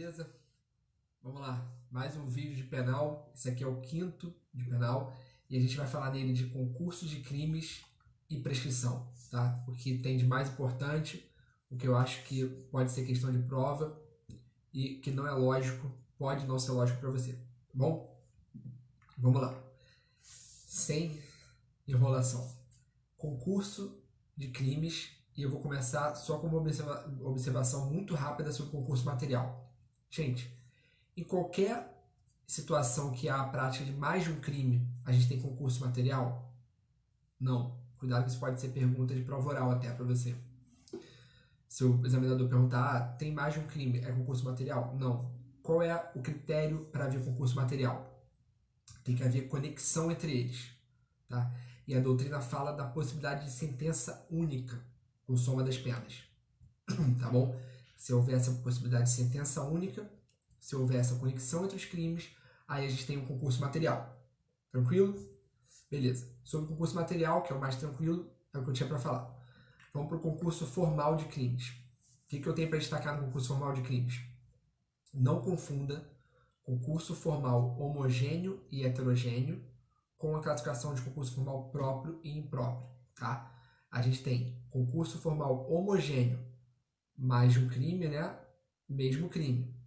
beleza? Vamos lá, mais um vídeo de penal. Esse aqui é o quinto de penal e a gente vai falar nele de concurso de crimes e prescrição, tá? O que tem de mais importante, o que eu acho que pode ser questão de prova e que não é lógico, pode não ser lógico para você, tá bom? Vamos lá, sem enrolação. Concurso de crimes, e eu vou começar só com uma observação muito rápida sobre concurso material. Gente, em qualquer situação que há a prática de mais de um crime, a gente tem concurso material? Não. Cuidado que isso pode ser pergunta de prova oral até para você. Se o examinador perguntar, tem mais de um crime, é concurso material? Não. Qual é o critério para haver concurso material? Tem que haver conexão entre eles. Tá? E a doutrina fala da possibilidade de sentença única com soma das penas. Tá bom? Se houver essa possibilidade de sentença única, se houver essa conexão entre os crimes, aí a gente tem um concurso material. Tranquilo? Beleza. Sobre o concurso material, que é o mais tranquilo, é o que eu tinha para falar. Vamos para o concurso formal de crimes. O que eu tenho para destacar no concurso formal de crimes? Não confunda concurso formal homogêneo e heterogêneo com a classificação de concurso formal próprio e impróprio. Tá? A gente tem concurso formal homogêneo, mais de um crime, né? Mesmo crime.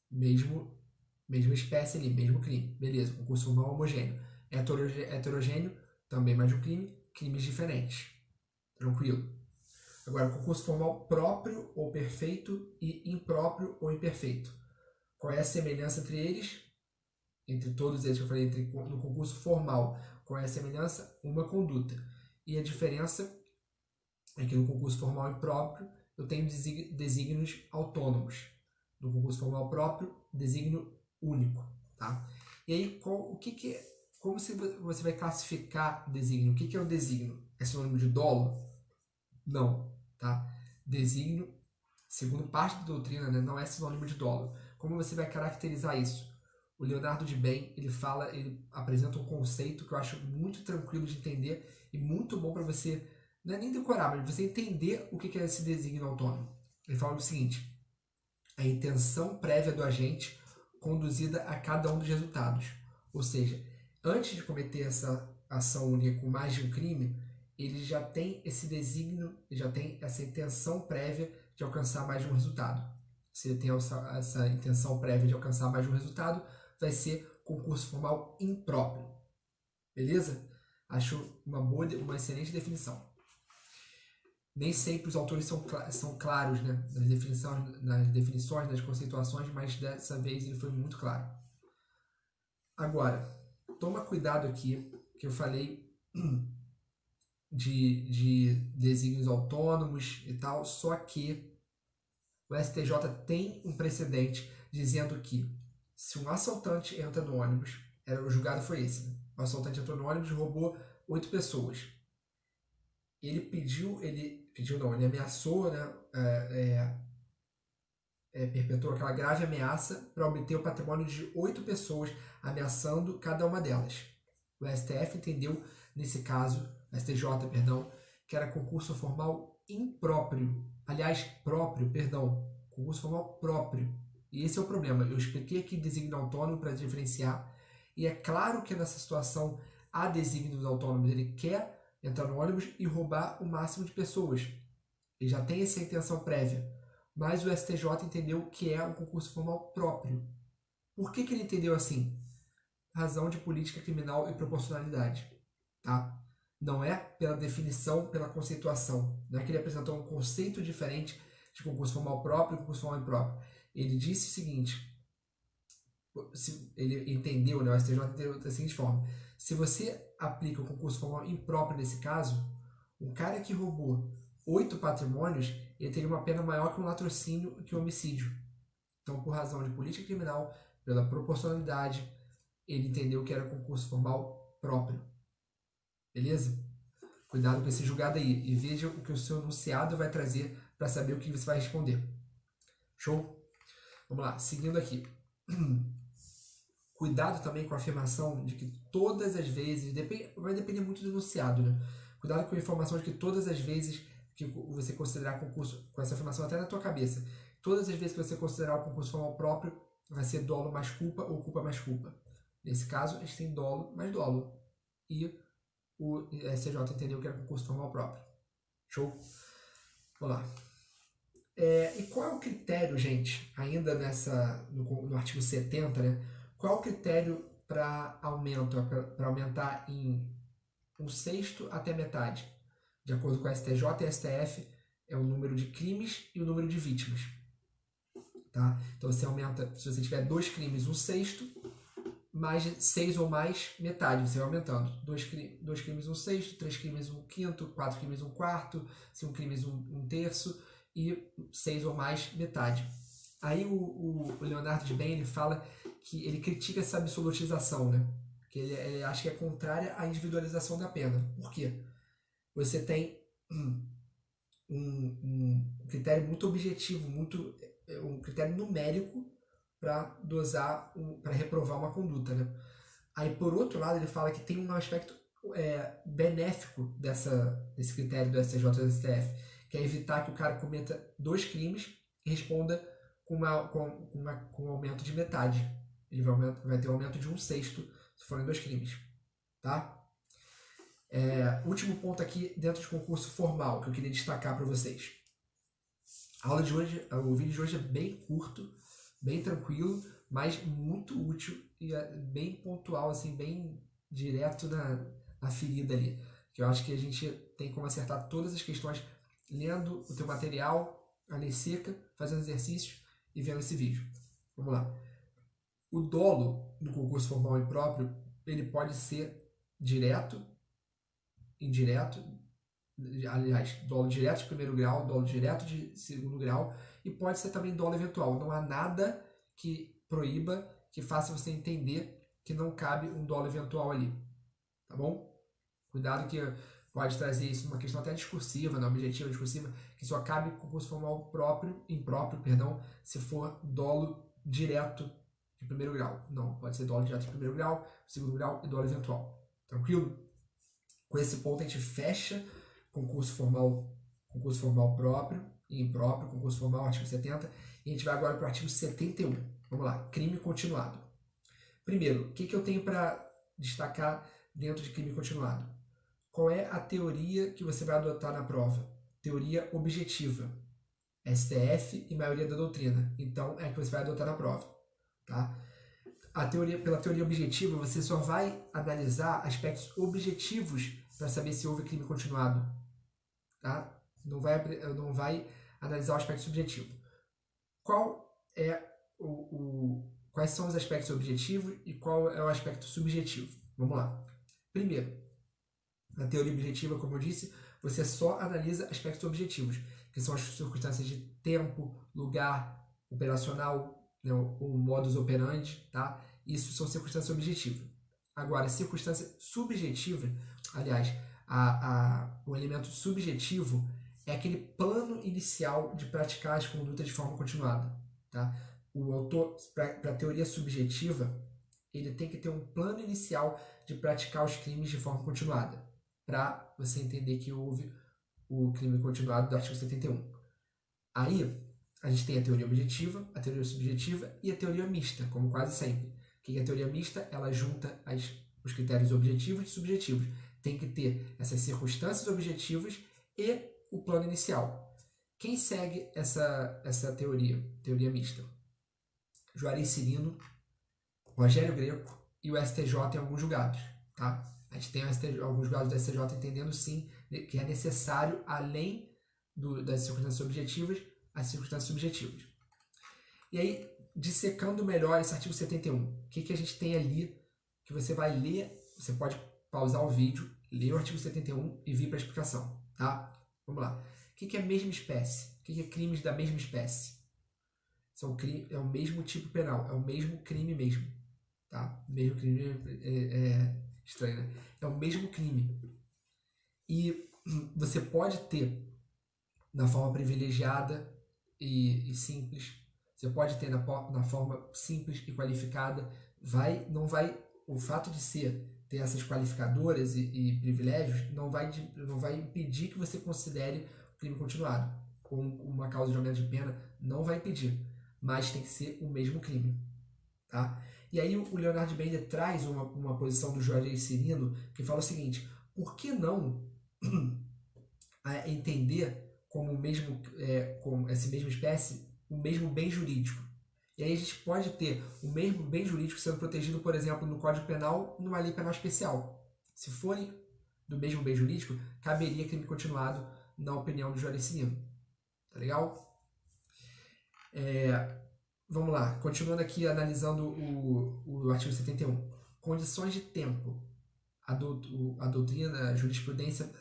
Mesma espécie ali, mesmo crime. Beleza, concurso formal homogêneo. Heterogêneo, também mais de um crime, crimes diferentes. Tranquilo. Agora, concurso formal próprio ou perfeito e impróprio ou imperfeito. Qual é a semelhança entre eles? Entre todos eles que eu falei, no concurso formal, qual é a semelhança? Uma conduta. E a diferença é que no concurso formal impróprio eu tenho desígnios autônomos. No concurso formal próprio, desígnio único. Tá? E aí, como você vai classificar desígnio? O que é o desígnio? É sinônimo de dolo? Não. Tá? Desígnio, segundo parte da doutrina, né, não é sinônimo de dolo. Como você vai caracterizar isso? O Leonardo de Bem, ele apresenta um conceito que eu acho muito tranquilo de entender e muito bom para você, não é nem decorar, mas você entender o que é esse desígnio autônomo. Ele fala o seguinte: a intenção prévia do agente conduzida a cada um dos resultados. Ou seja, antes de cometer essa ação única com mais de um crime, ele já tem esse desígnio, ele já tem essa intenção prévia de alcançar mais de um resultado. Se ele tem essa intenção prévia de alcançar mais de um resultado, vai ser concurso formal impróprio. Beleza? Acho uma excelente definição. Nem sempre os autores são claros, né, nas definições, nas conceituações, mas dessa vez ele foi muito claro. Agora, toma cuidado aqui, que eu falei de desígnios autônomos e tal, só que o STJ tem um precedente dizendo que se um assaltante entra no ônibus, o julgado foi esse, né? O assaltante entrou no ônibus e roubou 8 pessoas. Ele ameaçou, né, perpetrou aquela grave ameaça para obter o patrimônio de 8 pessoas, ameaçando cada uma delas. O STF entendeu, nesse caso, STJ, perdão, que era concurso formal impróprio. Aliás, próprio, perdão, concurso formal próprio. E esse é o problema. Eu expliquei aqui desígnio autônomo para diferenciar, e é claro que nessa situação há desígnios autônomos. Ele quer entrar no ônibus e roubar o máximo de pessoas. Ele já tem essa intenção prévia. Mas o STJ entendeu que é um concurso formal próprio. Por que ele entendeu assim? Razão de política criminal e proporcionalidade. Tá? Não é pela definição, pela conceituação. Não é que ele apresentou um conceito diferente de concurso formal próprio e concurso formal impróprio. Ele disse o seguinte, ele entendeu, né, o STJ entendeu da seguinte forma: se você aplica o concurso formal impróprio nesse caso, um cara que roubou 8 patrimônios, ele teria uma pena maior que um latrocínio que um homicídio. Então, por razão de política criminal, pela proporcionalidade, ele entendeu que era concurso formal próprio. Beleza? Cuidado com esse julgado aí e veja o que o seu enunciado vai trazer para saber o que você vai responder. Show? Vamos lá, seguindo aqui. Cuidado também com a afirmação de que todas as vezes, vai depender muito do enunciado, né? Cuidado com a informação de que todas as vezes que você considerar concurso, com essa afirmação até na tua cabeça, todas as vezes que você considerar o concurso formal próprio, vai ser dolo mais culpa ou culpa mais culpa. Nesse caso, a gente tem dolo mais dolo. E o STJ entendeu que era concurso formal próprio. Show? Vamos lá. E qual é o critério, gente, ainda no artigo 70, né? Qual é o critério para aumento, para aumentar em 1/6 até metade? De acordo com a STJ e STF, é o número de crimes e o número de vítimas. Tá? Então você aumenta, se você tiver 2 crimes, 1/6, mais 6 ou mais, metade, você vai aumentando. 2 crimes, 1/6, 3 crimes, 1/5, 4 crimes, 1/4, 5 crimes, 1/3 e 6 ou mais, metade. Aí o Leonardo de Bem, ele fala que ele critica essa absolutização, né? Que ele acha que é contrária à individualização da pena. Por quê? Você tem um critério muito objetivo, um critério numérico para dosar, para reprovar uma conduta, né? Aí, por outro lado, ele fala que tem um aspecto benéfico desse critério do STJ e do STF, que é evitar que o cara cometa 2 crimes e responda com um aumento de metade. Ele vai ter um aumento de 1/6 se forem 2 crimes. Tá? Último ponto aqui dentro de concurso formal que eu queria destacar para vocês. A aula de hoje, o vídeo de hoje é bem curto, bem tranquilo, mas muito útil e bem pontual, assim, bem direto na ferida ali. Que eu acho que a gente tem como acertar todas as questões lendo o teu material, a lei seca, fazendo exercícios e vendo esse vídeo. Vamos lá. O dolo no concurso formal e próprio, ele pode ser direto, indireto, aliás, dolo direto de primeiro grau, dolo direto de segundo grau, e pode ser também dolo eventual. Não há nada que proíba, que faça você entender que não cabe um dolo eventual ali. Tá bom? Cuidado que pode trazer isso numa questão até discursiva, na objetiva discursiva, que só cabe concurso formal impróprio, se for dolo direto de primeiro grau. Não, pode ser dolo direto de primeiro grau, segundo grau e dolo eventual. Tranquilo? Com esse ponto a gente fecha concurso formal próprio e impróprio, concurso formal, artigo 70, e a gente vai agora para o artigo 71. Vamos lá, crime continuado. Primeiro, o que eu tenho para destacar dentro de crime continuado? Qual é a teoria que você vai adotar na prova? Teoria objetiva. STF e maioria da doutrina. Então, é que você vai adotar na prova. Tá? Pela teoria objetiva, você só vai analisar aspectos objetivos para saber se houve crime continuado. Tá? Não vai analisar o aspecto subjetivo. Quais são os aspectos objetivos e qual é o aspecto subjetivo? Vamos lá. Primeiro, na teoria objetiva, como eu disse, você só analisa aspectos objetivos, que são as circunstâncias de tempo, lugar, operacional, né, o modus operandi, tá? Isso são circunstâncias objetivas. Agora, circunstância subjetiva, aliás, o elemento subjetivo é aquele plano inicial de praticar as condutas de forma continuada, tá? O autor, para a teoria subjetiva, ele tem que ter um plano inicial de praticar os crimes de forma continuada, para você entender que houve o crime continuado do artigo 71. Aí, a gente tem a teoria objetiva, a teoria subjetiva e a teoria mista, como quase sempre. O que é a teoria mista? Ela junta os critérios objetivos e subjetivos. Tem que ter essas circunstâncias objetivas e o plano inicial. Quem segue essa teoria mista? Juarez Cirino, Rogério Greco e o STJ em alguns julgados. Tá? A gente tem alguns julgados do STJ entendendo sim que é necessário, além das circunstâncias objetivas, as circunstâncias subjetivas. E aí, dissecando melhor esse artigo 71, o que a gente tem ali que você vai ler, você pode pausar o vídeo, ler o artigo 71 e vir para a explicação. Tá? Vamos lá. O que é mesma espécie? O que é crimes da mesma espécie? É o mesmo tipo penal, é o mesmo crime mesmo. Tá? Mesmo crime é estranho, né? É o mesmo crime. E você pode ter na forma privilegiada e simples, você pode ter na forma simples e qualificada. O fato de ter essas qualificadoras e privilégios não vai impedir que você considere o crime continuado com uma causa de aumento de pena não vai impedir, mas tem que ser o mesmo crime, tá? E aí o Leonardo Bender traz uma posição do Jorge Cirino que fala o seguinte: por que não entender como o mesmo, como essa mesma espécie, o mesmo bem jurídico? E aí a gente pode ter o mesmo bem jurídico sendo protegido, por exemplo, no Código Penal, numa lei penal especial. Se forem do mesmo bem jurídico, caberia crime continuado, na opinião do Jorge Cirino. Tá legal? Vamos lá, continuando aqui analisando o artigo 71. Condições de tempo. A doutrina, a jurisprudência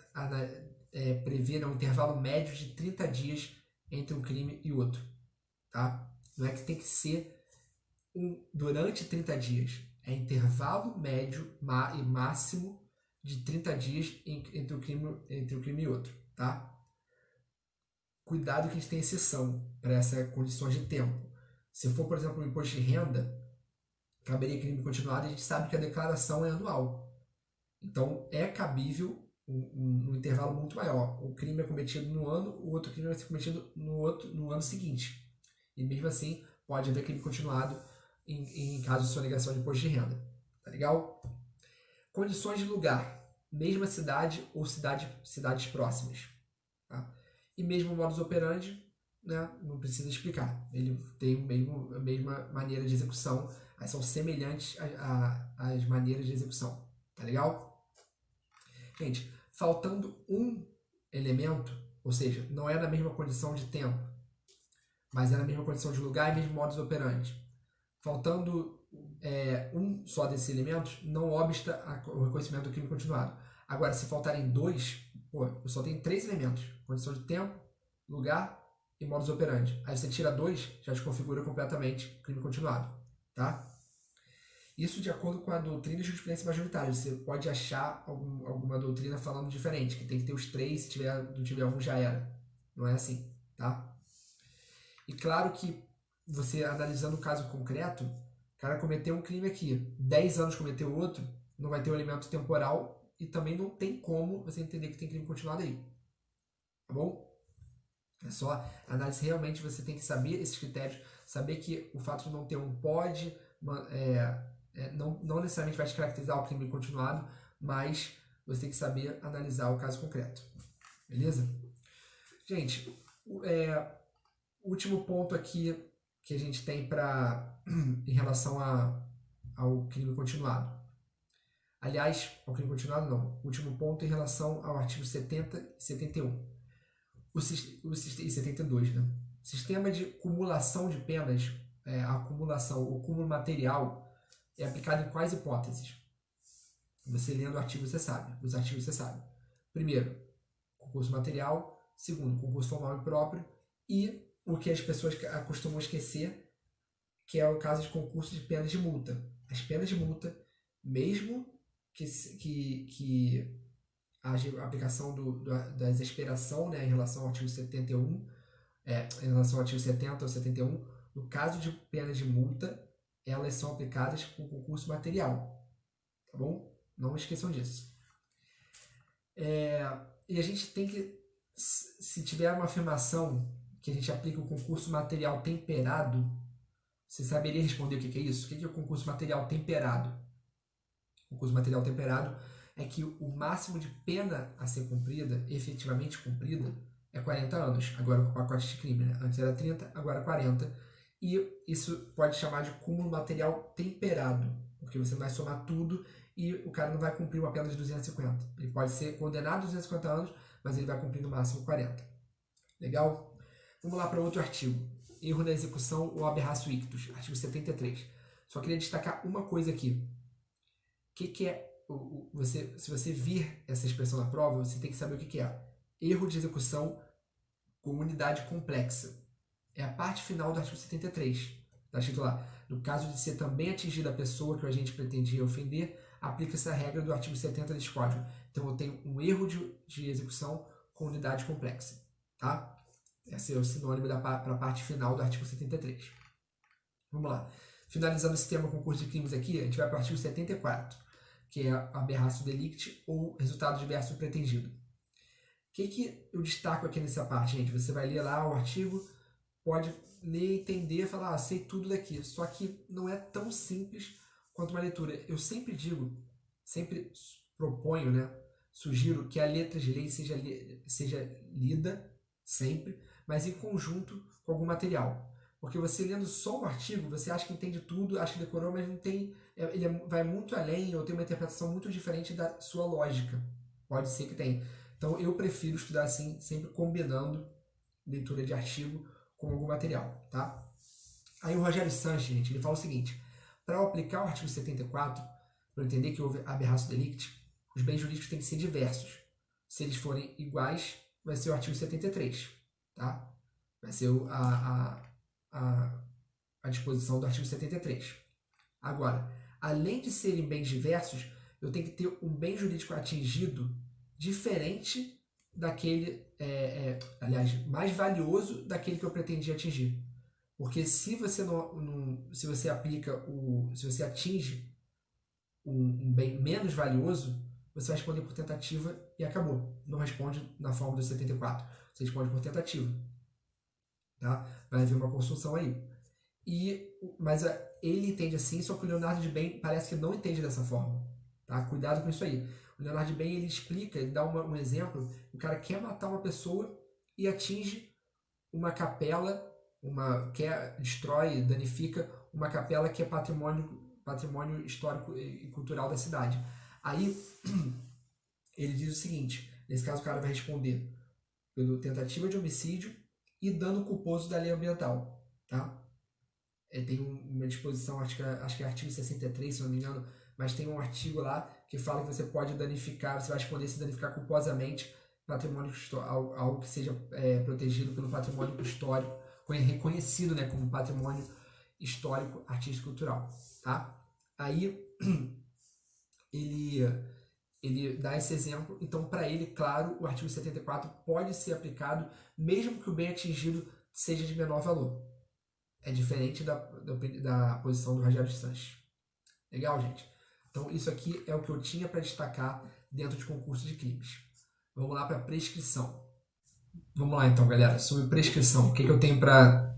prevê um intervalo médio de 30 dias entre um crime e outro. Tá? Não é que tem que ser durante 30 dias. É intervalo médio e máximo de 30 dias entre um crime e outro. Tá? Cuidado que a gente tem exceção para essas condições de tempo. Se for, por exemplo, um imposto de renda, caberia crime continuado, e a gente sabe que a declaração é anual. Então, é cabível um intervalo muito maior. O crime é cometido no ano, o outro crime vai ser cometido no ano seguinte. E mesmo assim, pode haver crime continuado em caso de sonegação de imposto de renda. Tá legal? Condições de lugar. Mesma cidade ou cidades próximas. Tá? E mesmo o modus operandi, né, não precisa explicar. Ele tem a mesma maneira de execução, são semelhantes às maneiras de execução. Tá legal? Gente, faltando um elemento, ou seja, não é na mesma condição de tempo, mas é na mesma condição de lugar e mesmo modus operandi. Faltando um só desses elementos, não obsta o reconhecimento do crime continuado. Agora, se faltarem dois, eu só tenho 3 elementos: condição de tempo, lugar e modus operandi. Aí você tira 2, já desconfigura completamente o crime continuado, tá? Isso de acordo com a doutrina e jurisprudência majoritária. Você pode achar alguma doutrina falando diferente, que tem que ter os 3, se não tiver um já era. Não é assim, tá? E claro que você analisando o caso concreto, o cara cometeu um crime aqui, 10 anos cometeu outro, não vai ter um elemento temporal e também não tem como você entender que tem crime continuado aí. Tá bom? É só análise, realmente você tem que saber esses critérios, saber que o fato de não ter um pode, não necessariamente vai descaracterizar o crime continuado, mas você tem que saber analisar o caso concreto. Beleza? Gente, o último ponto aqui que a gente tem em relação ao crime continuado. Aliás, ao crime continuado não. Último ponto em relação ao artigo 70 e 71. E 72, né? Sistema de cumulação de penas, a acumulação, o cúmulo material, é aplicado em quais hipóteses? Você lendo o artigo, você sabe. Os artigos, você sabe. Primeiro, concurso material. Segundo, concurso formal e próprio. E o que as pessoas costumam esquecer, que é o caso de concurso de penas de multa. As penas de multa, mesmo que haja a aplicação da exasperação, né, em relação ao artigo 71, em relação ao artigo 70 ou 71, no caso de penas de multa, elas são aplicadas com concurso material. Tá bom? Não esqueçam disso. E a gente tem que, se tiver uma afirmação que a gente aplica o concurso material temperado, você saberia responder o que é isso? O que é o concurso material temperado? O concurso material temperado é que o máximo de pena a ser cumprida, efetivamente cumprida, é 40 anos. Agora com o pacote de crime, né? Antes era 30, agora 40. E isso pode chamar de cúmulo material temperado, porque você vai somar tudo e o cara não vai cumprir uma pena de 250. Ele pode ser condenado a 250 anos, mas ele vai cumprir no máximo 40. Legal? Vamos lá para outro artigo. Erro na execução ou aberratio ictus, artigo 73. Só queria destacar uma coisa aqui. O que é, se você vir essa expressão na prova, você tem que saber o que é. Erro de execução com unidade complexa. É a parte final do artigo 73. Está escrito lá: no caso de ser também atingida a pessoa que o agente pretendia ofender, aplica-se a regra do artigo 70 deste Código. Então eu tenho um erro de execução com unidade complexa. Tá? Esse é o sinônimo para a parte final do artigo 73. Vamos lá. Finalizando esse tema concurso de crimes aqui, a gente vai para o artigo 74, que é aberratio delicti ou resultado diverso do pretendido. O que eu destaco aqui nessa parte, gente? Você vai ler lá o artigo, pode ler, entender, falar, sei tudo daqui. Só que não é tão simples quanto uma leitura. Eu sempre digo, sempre proponho, né? Sugiro que a letra de lei seja lida sempre, mas em conjunto com algum material. Porque você lendo só um artigo, você acha que entende tudo, acha que decorou, mas não tem. Vai muito além ou tem uma interpretação muito diferente da sua lógica. Pode ser que tenha. Então eu prefiro estudar assim, sempre combinando leitura de artigo com algum material, tá? Aí o Rogério Sanches, gente, ele fala o seguinte: para aplicar o artigo 74, para entender que houve aberratio delicti, os bens jurídicos têm que ser diversos. Se eles forem iguais, vai ser o artigo 73, tá? Vai ser a disposição do artigo 73. Agora, além de serem bens diversos, eu tenho que ter um bem jurídico atingido diferente daquele, aliás, mais valioso daquele que eu pretendia atingir. Porque se você se você se você atinge um bem menos valioso, você vai responder por tentativa e acabou. Não responde na forma do 74. Você responde por tentativa. Tá? Vai haver uma construção aí. Mas ele entende assim, só que o Leonardo de Bem parece que não entende dessa forma. Tá? Cuidado com isso aí. O Leonardo de Bem, ele explica, ele dá um exemplo. O cara quer matar uma pessoa e atinge uma capela, destrói, danifica uma capela que é patrimônio histórico e cultural da cidade. Aí ele diz o seguinte: nesse caso o cara vai responder pela tentativa de homicídio e dano culposo da lei ambiental, tá? Tem uma disposição, acho que é artigo 63, se não me engano, mas tem um artigo lá que fala que você pode danificar, você vai responder se danificar culposamente patrimônio histórico, algo que seja protegido pelo patrimônio histórico, reconhecido, né, como patrimônio histórico, artístico e cultural, tá? Aí ele dá esse exemplo. Então, para ele, claro, o artigo 74 pode ser aplicado mesmo que o bem atingido seja de menor valor. É diferente da posição do Rogério Sanches. Legal, gente? Então, isso aqui é o que eu tinha para destacar dentro de concurso de crimes. Vamos lá para prescrição. Vamos lá, então, galera. Sobre prescrição, o que eu tenho para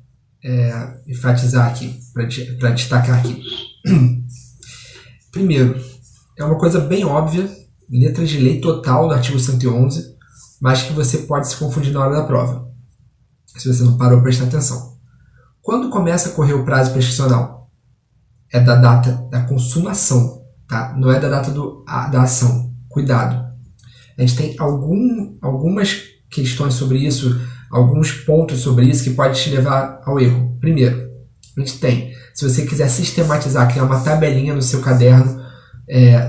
enfatizar aqui, para destacar aqui? Primeiro, é uma coisa bem óbvia, letra de lei total do artigo 111, mas que você pode se confundir na hora da prova, se você não parou para prestar atenção. Quando começa a correr o prazo prescricional? É da data da consumação, tá? Não é da data da ação. Cuidado. A gente tem algumas questões sobre isso, alguns pontos sobre isso que pode te levar ao erro. Primeiro, a gente tem, se você quiser sistematizar, criar uma tabelinha no seu caderno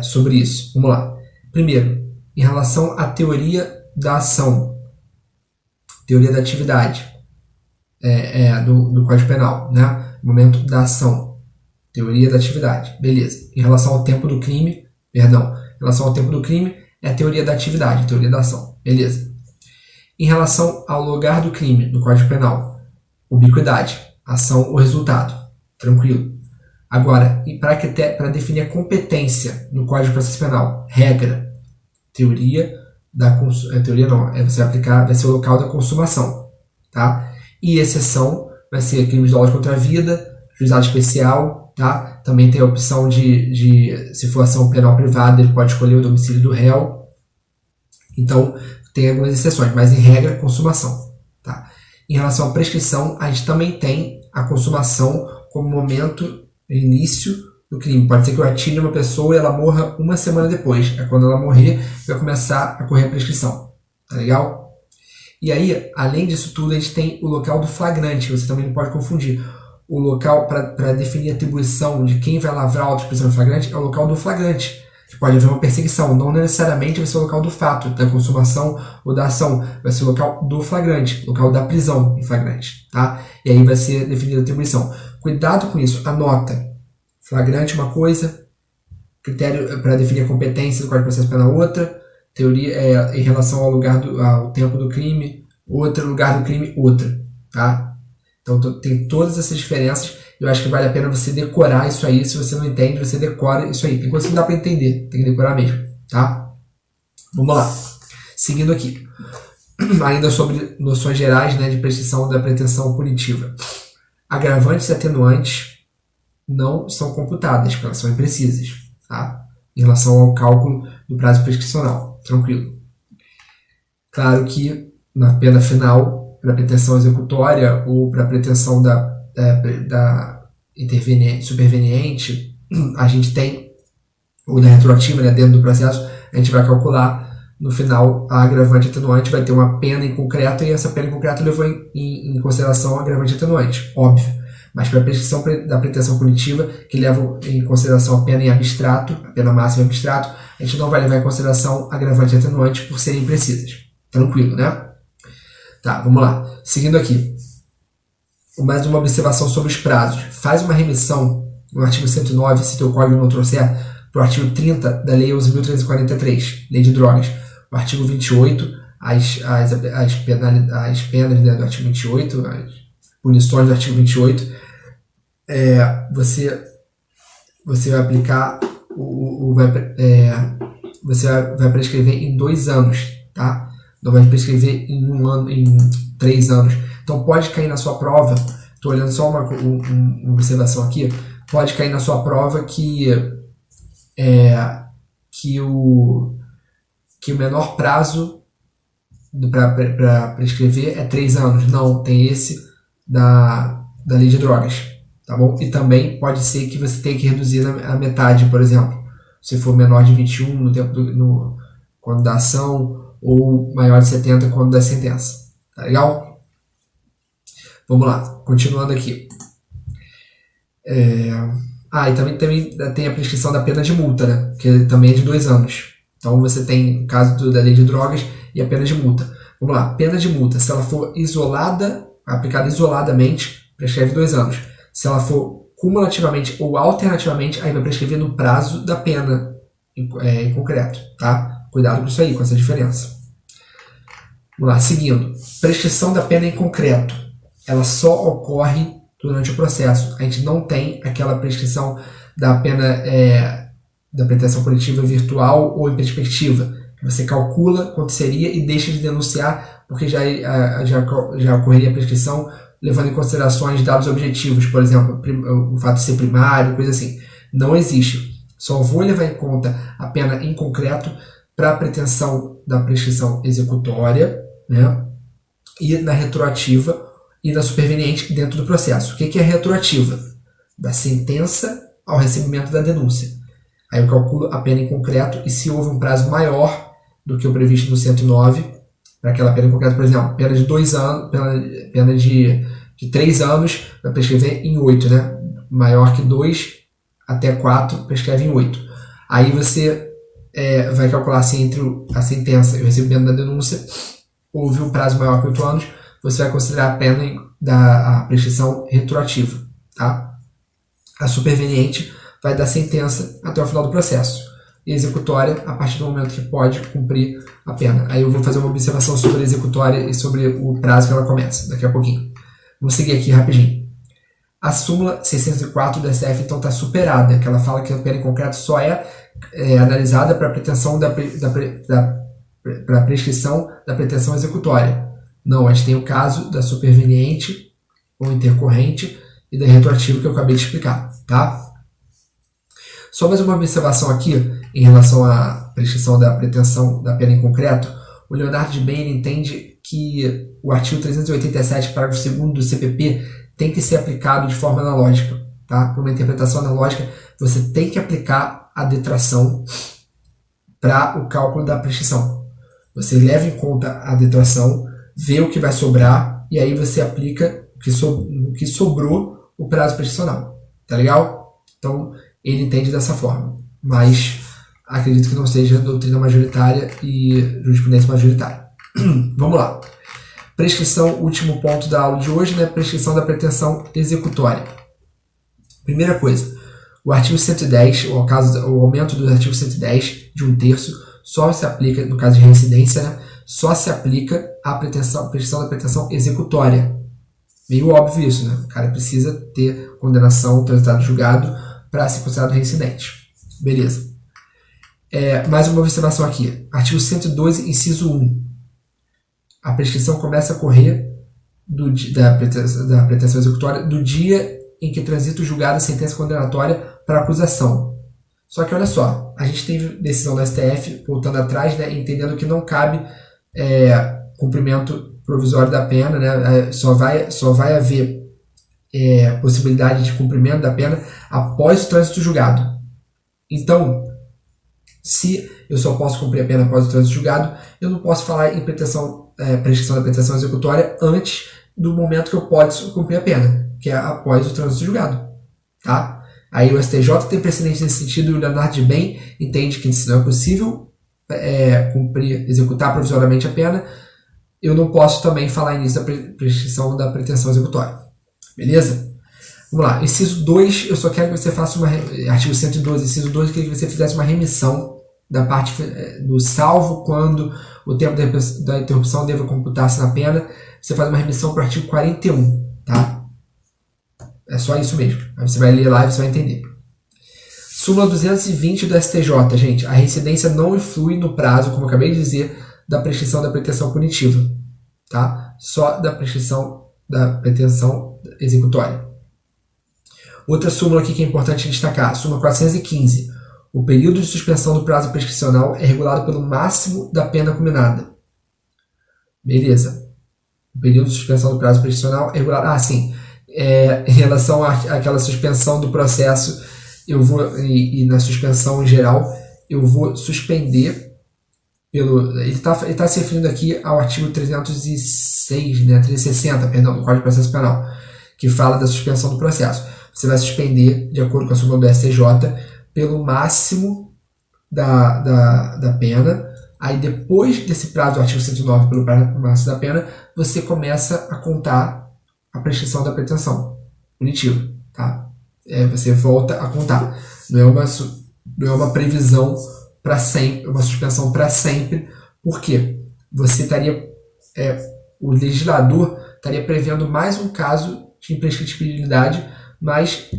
sobre isso. Vamos lá. Primeiro, em relação à teoria da ação, teoria da atividade do Código Penal, né? Momento da ação, teoria da atividade, beleza. Em relação ao tempo do crime, em relação ao tempo do crime, é a teoria da atividade, teoria da ação, beleza. Em relação ao lugar do crime, do Código Penal, ubiquidade, ação ou resultado, tranquilo. Agora, para definir a competência no Código de Processo Penal, regra, teoria você vai aplicar, vai ser o local da consumação, tá? E exceção vai ser crimes dolosos contra a vida, juizado especial, tá? Também tem a opção se for ação penal privada, ele pode escolher o domicílio do réu. Então, tem algumas exceções, mas em regra, consumação, tá? Em relação à prescrição, a gente também tem a consumação como momento, início do crime. Pode ser que eu atire uma pessoa e ela morra uma semana depois. É quando ela morrer, vai começar a correr a prescrição. Tá legal? E aí, além disso tudo, a gente tem o local do flagrante. Você também não pode confundir. O local para definir a atribuição de quem vai lavrar a auto-expressão do flagrante é o local do flagrante. Pode haver uma perseguição. Não necessariamente vai ser o local do fato, da consumação ou da ação. Vai ser o local do flagrante, local da prisão em flagrante. Tá? E aí vai ser definida a atribuição. Cuidado com isso. Anota. Flagrante uma coisa, critério para definir a competência do Código de Processo Penal outra, teoria em relação ao tempo do crime, outra, lugar do crime, outra, tá? Então tem todas essas diferenças, eu acho que vale a pena você decorar isso aí, se você não entende, você decora isso aí, tem coisa que não dá para entender, tem que decorar mesmo, tá? Vamos lá, seguindo aqui. ainda sobre noções gerais, né, de prescrição da pretensão punitiva. Agravantes e atenuantes não são computadas, porque elas são imprecisas, tá? Em relação ao cálculo do prazo prescricional. Tranquilo. Claro que na pena final, para pretensão executória ou para pretensão da superveniente, a gente tem, ou da retroativa, né, dentro do processo, a gente vai calcular no final a agravante e atenuante, vai ter uma pena em concreto e essa pena em concreto levou em consideração a agravante e atenuante, óbvio. Mas para a prescrição da pretensão punitiva, que leva em consideração a pena em abstrato, a pena máxima em abstrato, a gente não vai levar em consideração agravante e atenuante por serem imprecisas. Tranquilo, né? Tá, vamos lá. Seguindo aqui. Mais uma observação sobre os prazos. Faz uma remissão no artigo 109, se teu código não trouxer, para o artigo 30 da Lei 11.343, Lei de Drogas. O artigo 28, as penas, né, do artigo 28, as punições do artigo 28, você vai aplicar, você vai prescrever em 2 anos, tá? Não vai prescrever em 1 ano, em 3 anos. Então pode cair na sua prova, estou olhando só uma observação aqui, pode cair na sua prova que o menor prazo para prescrever é 3 anos. Não, tem esse da Lei de Drogas, tá bom? E também pode ser que você tenha que reduzir a metade, por exemplo, se for menor de 21 no tempo quando da ação, ou maior de 70 quando da sentença. Tá legal? Vamos lá, continuando aqui. E também tem a prescrição da pena de multa, né? Que também é de 2 anos. Então você tem o caso da Lei de Drogas e a pena de multa. Vamos lá, pena de multa, se ela for aplicada isoladamente, prescreve 2 anos. Se ela for cumulativamente ou alternativamente, aí vai prescrever no prazo da pena em concreto, tá? Cuidado com isso aí, com essa diferença. Vamos lá, seguindo. Prescrição da pena em concreto. Ela só ocorre durante o processo. A gente não tem aquela prescrição da pena da pretensão punitiva virtual ou em perspectiva. Você calcula quanto seria e deixa de denunciar, porque já ocorreria a prescrição levando em considerações dados objetivos, por exemplo, o fato de ser primário, coisa assim. Não existe. Só vou levar em conta a pena em concreto para a pretensão da prescrição executória, né? E na retroativa e na superveniente dentro do processo. O que é retroativa? Da sentença ao recebimento da denúncia. Aí eu calculo a pena em concreto e se houve um prazo maior do que o previsto no 109, para aquela pena em concreto, por exemplo, pena de 2 anos, pena de 3 anos, vai prescrever em 8, né? Maior que 2 até 4, prescreve em 8. Aí você vai calcular assim entre a sentença e o recebimento da denúncia, houve um prazo maior que 8 anos, você vai considerar a pena da prescrição retroativa, tá? A superveniente vai da sentença até o final do processo. E a executória, a partir do momento que pode cumprir a pena. Aí eu vou fazer uma observação sobre a executória e sobre o prazo que ela começa, daqui a pouquinho. Vou seguir aqui rapidinho. A súmula 604 do SF, então, está superada, que ela fala que a pena em concreto só é analisada para a pretensão para a prescrição da pretensão executória. Não, a gente tem o caso da superveniente ou intercorrente e da retroativa que eu acabei de explicar, tá? Só mais uma observação aqui em relação à prescrição da pretensão da pena em concreto. O Leonardo de Bain entende que o artigo 387, parágrafo 2º do CPP tem que ser aplicado de forma analógica, tá? Para uma interpretação analógica, você tem que aplicar a detração para o cálculo da prescrição. Você leva em conta a detração, vê o que vai sobrar e aí você aplica o que sobrou o prazo prescricional. Tá legal? Então, ele entende dessa forma. Mas acredito que não seja doutrina majoritária e jurisprudência majoritária. Vamos lá. Prescrição, último ponto da aula de hoje, né? Prescrição da pretensão executória. Primeira coisa, o artigo 110, o aumento do artigo 110 de 1/3, só se aplica, no caso de reincidência, né? Só se aplica à prescrição da pretensão executória. Meio óbvio isso, né? O cara precisa ter condenação, transitado julgado, para ser considerado reincidente. Beleza. Mais uma observação aqui. Artigo 112, inciso 1. a prescrição começa a correr da pretensão executória do dia em que transita o julgado a sentença condenatória para a acusação. Só que olha só, a gente teve decisão do STF, voltando atrás, né, entendendo que não cabe cumprimento provisório da pena, né, só vai haver possibilidade de cumprimento da pena após o trânsito julgado. Então, se eu só posso cumprir a pena após o trânsito julgado, eu não posso falar em prescrição da pretensão executória antes do momento que eu posso cumprir a pena, que é após o trânsito julgado. Tá? Aí o STJ tem precedente nesse sentido e o Leonardo de Bem entende que se não é possível executar provisoriamente a pena, eu não posso também falar início da prescrição da pretensão executória. Beleza? Vamos lá. Inciso 2, eu só quero que você faça artigo 112, inciso 2, eu queria que você fizesse uma remissão da parte do salvo quando o tempo da interrupção deva computar-se na pena. Você faz uma remissão para o artigo 41, tá? É só isso mesmo. Aí você vai ler lá e você vai entender. Súmula 220 do STJ, gente. A reincidência não influi no prazo, como eu acabei de dizer, da prescrição da pretensão punitiva, tá? Só da prescrição da pretensão executória. Outra súmula aqui que é importante destacar, súmula 415. O período de suspensão do prazo prescricional é regulado pelo máximo da pena combinada. Beleza. O período de suspensão do prazo prescricional é regulado... sim. Em relação àquela suspensão do processo, eu vou, e na suspensão em geral, eu vou suspender ele está se referindo aqui ao artigo 306, né, 360, perdão, do Código de Processo Penal, que fala da suspensão do processo. Você vai suspender, de acordo com a súmula do STJ, pelo máximo da pena. Aí depois desse prazo do artigo 109, pelo máximo da pena, você começa a contar a prescrição da pretensão punitiva. Tá? Você volta a contar. Não é uma previsão para sempre, uma suspensão para sempre, porque você estaria, o legislador estaria prevendo mais um caso de imprescritibilidade, mas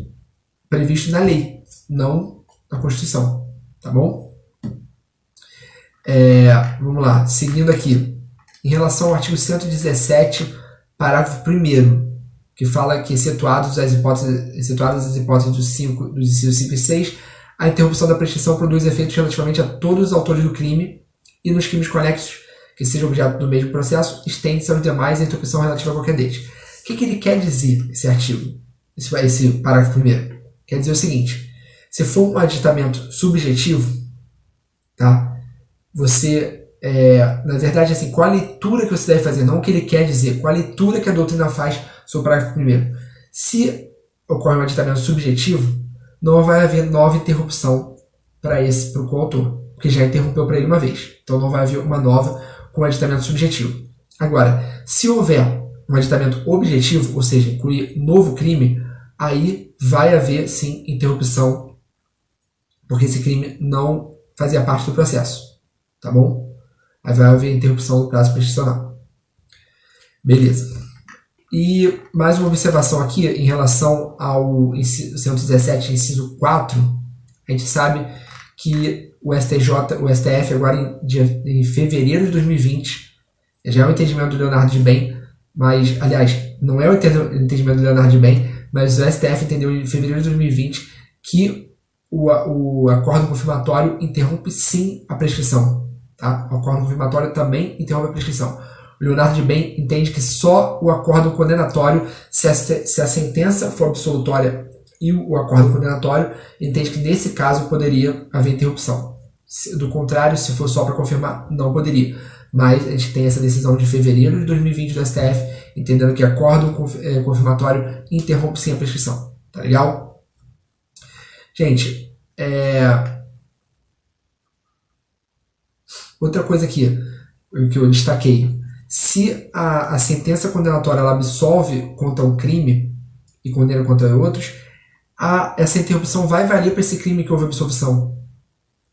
previsto na lei, não na Constituição, tá bom? Vamos lá, seguindo aqui, em relação ao artigo 117, parágrafo 1º, que fala que, excetuadas as hipóteses dos incisos 5 e 6, a interrupção da prescrição produz efeitos relativamente a todos os autores do crime e nos crimes conexos que sejam objeto do mesmo processo, estende-se aos demais a interrupção relativa a qualquer deles. O que ele quer dizer, esse artigo? Esse parágrafo 1º? Quer dizer o seguinte: se for um aditamento subjetivo, tá? Você, na verdade, assim, qual a leitura que você deve fazer, não o que ele quer dizer, qual a leitura que a doutrina faz sobre o parágrafo 1º. Se ocorre um aditamento subjetivo, não vai haver nova interrupção para o coautor, porque já interrompeu para ele uma vez. Então não vai haver uma nova com aditamento subjetivo. Agora, se houver um aditamento objetivo, ou seja, incluir novo crime, aí vai haver sim interrupção, porque esse crime não fazia parte do processo. Tá bom? Aí vai haver interrupção do prazo prescricional. Beleza. E mais uma observação aqui em relação ao 117, inciso 4. A gente sabe que o STF, agora em fevereiro de 2020, já é o entendimento do Leonardo de Bem, mas, aliás, não é o entendimento do Leonardo de Bem, mas o STF entendeu em fevereiro de 2020 que o acórdão confirmatório interrompe sim a prescrição. Tá? O acórdão confirmatório também interrompe a prescrição. O Leonardo de Bem entende que só o acórdão condenatório, se a sentença for absolutória e o acórdão condenatório, entende que nesse caso poderia haver interrupção. Do contrário, se for só para confirmar, não poderia. Mas a gente tem essa decisão de fevereiro de 2020 do STF, entendendo que acórdão confirmatório interrompe sim a prescrição. Tá legal? Gente, outra coisa aqui que eu destaquei. Se a sentença condenatória ela absolve contra um crime e condena contra outros, essa interrupção vai valer para esse crime que houve absolvição.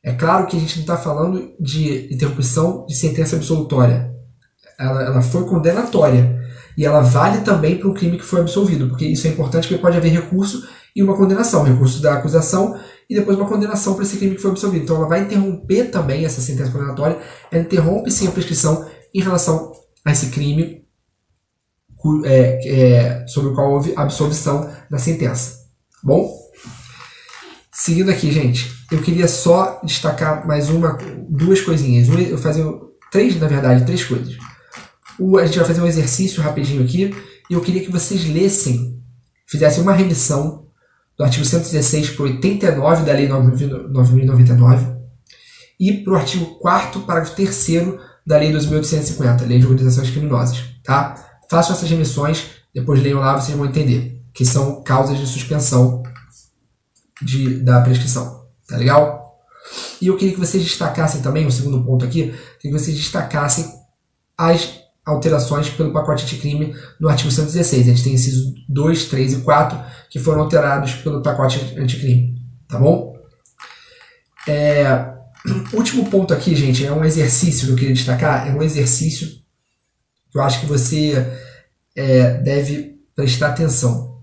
É claro que a gente não está falando de interrupção de sentença absolutória. Ela foi condenatória. E ela vale também para um crime que foi absolvido, porque isso é importante, porque pode haver recurso e uma condenação. Recurso da acusação e depois uma condenação para esse crime que foi absolvido. Então ela vai interromper também essa sentença condenatória. Ela interrompe sim a prescrição em relação a esse crime sobre o qual houve absolvição da sentença. Bom? Seguindo aqui, gente, eu queria só destacar mais duas coisinhas. Eu fazer três coisas. A gente vai fazer um exercício rapidinho aqui e eu queria que vocês fizessem uma remissão do artigo 116 para o 89 da Lei 9.099 e para o artigo 4º, parágrafo 3º da Lei 2.850, Lei de Organizações Criminosas. Tá? Façam essas remissões, depois leiam lá, vocês vão entender, que são causas de suspensão da prescrição. Tá legal? E eu queria que vocês destacassem também, o segundo ponto aqui, que vocês destacassem as alterações pelo pacote anticrime no artigo 116. A gente tem incisos 2, 3 e 4 que foram alterados pelo pacote anticrime. Tá bom? Último ponto aqui, gente, é um exercício que eu queria destacar. É um exercício que eu acho que você deve prestar atenção.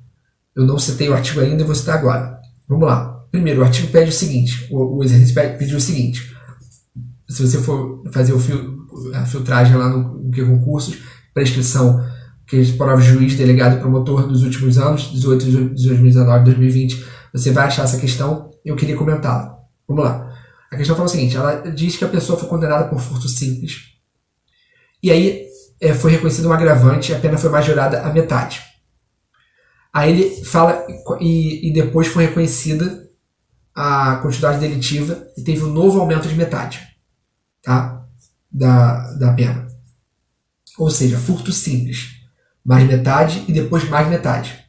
Eu não citei o artigo ainda e vou citar agora. Vamos lá. Primeiro, o artigo pede o seguinte, o exercício pediu o seguinte: se você for fazer a filtragem lá no concursos, prescrição, que prova juiz, delegado e promotor dos últimos anos, 18, 2019, 2020, você vai achar essa questão e eu queria comentá-la. Vamos lá. A questão fala o seguinte: ela diz que a pessoa foi condenada por furto simples e aí foi reconhecido um agravante e a pena foi majorada à metade. Aí ele fala e depois foi reconhecida a quantidade delitiva e teve um novo aumento de metade, tá? Da pena. Ou seja, furto simples, mais metade e depois mais metade.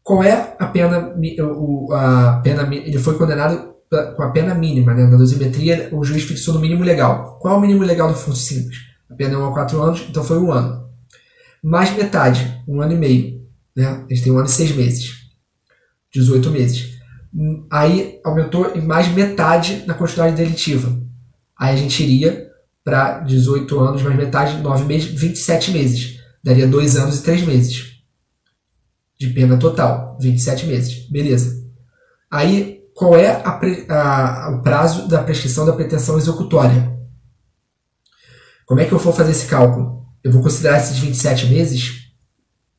Qual é a pena? Ele foi condenado com a pena mínima, né? Na dosimetria, o juiz fixou no mínimo legal. Qual é o mínimo legal do furto simples? A pena é 1 a 4 anos, então foi 1 ano. Mais metade, 1 ano e meio. Né? A gente tem 1 ano e 6 meses. 18 meses. Aí aumentou em mais metade na quantidade delitiva. Aí a gente iria para 18 anos mais metade, 9 meses, 27 meses. Daria 2 anos e 3 meses de pena total. 27 meses. Beleza. Aí, qual é o prazo da prescrição da pretensão executória? Como é que eu vou fazer esse cálculo? Eu vou considerar esses 27 meses?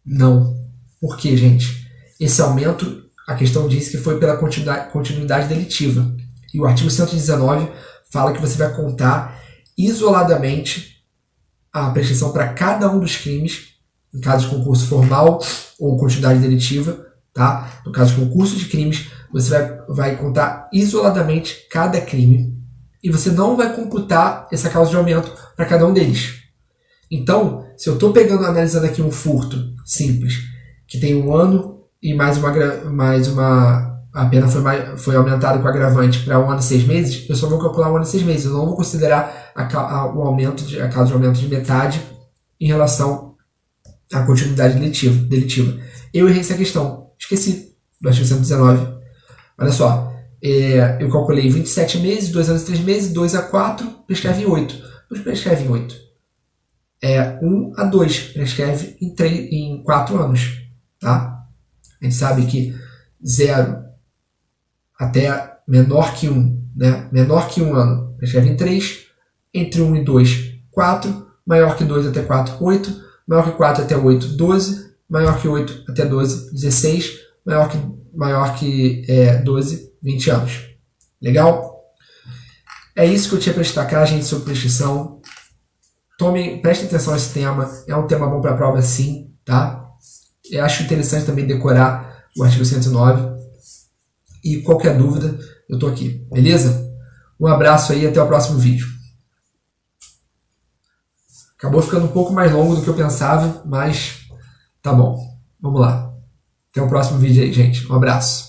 Não. Por quê, gente? Esse aumento, a questão diz que foi pela continuidade delitiva. E o artigo 119 fala que você vai contar isoladamente a prescrição para cada um dos crimes, em caso de concurso formal ou continuidade delitiva, tá? No caso de concurso de crimes, você vai contar isoladamente cada crime e você não vai computar essa causa de aumento para cada um deles. Então, se eu estou analisando aqui um furto simples, que tem 1 ano e a pena foi aumentada com agravante para 1 ano e 6 meses, eu só vou calcular 1 ano e 6 meses. Eu não vou considerar a causa de aumento de metade em relação à continuidade delitiva. Eu errei essa questão. Esqueci do artigo 119. Olha só. Eu calculei 27 meses, 2 anos e 3 meses, 2 a 4, prescreve em 8. Não prescreve em 8. 1 a 2, prescreve em 4 anos. Tá? A gente sabe que 0 até menor que 1, né? Menor que 1 ano, prescreve em 3, entre 1 e 2, 4, maior que 2 até 4, 8, maior que 4 até 8, 12, maior que 8 até 12, 16, maior que 12, 20 anos. Legal? É isso que eu tinha para destacar, gente, sobre prescrição. Prestem atenção nesse tema, é um tema bom para a prova sim, tá? Eu acho interessante também decorar o artigo 109. E qualquer dúvida, eu estou aqui, beleza? Um abraço aí e até o próximo vídeo. Acabou ficando um pouco mais longo do que eu pensava, mas tá bom. Vamos lá. Até o próximo vídeo aí, gente. Um abraço.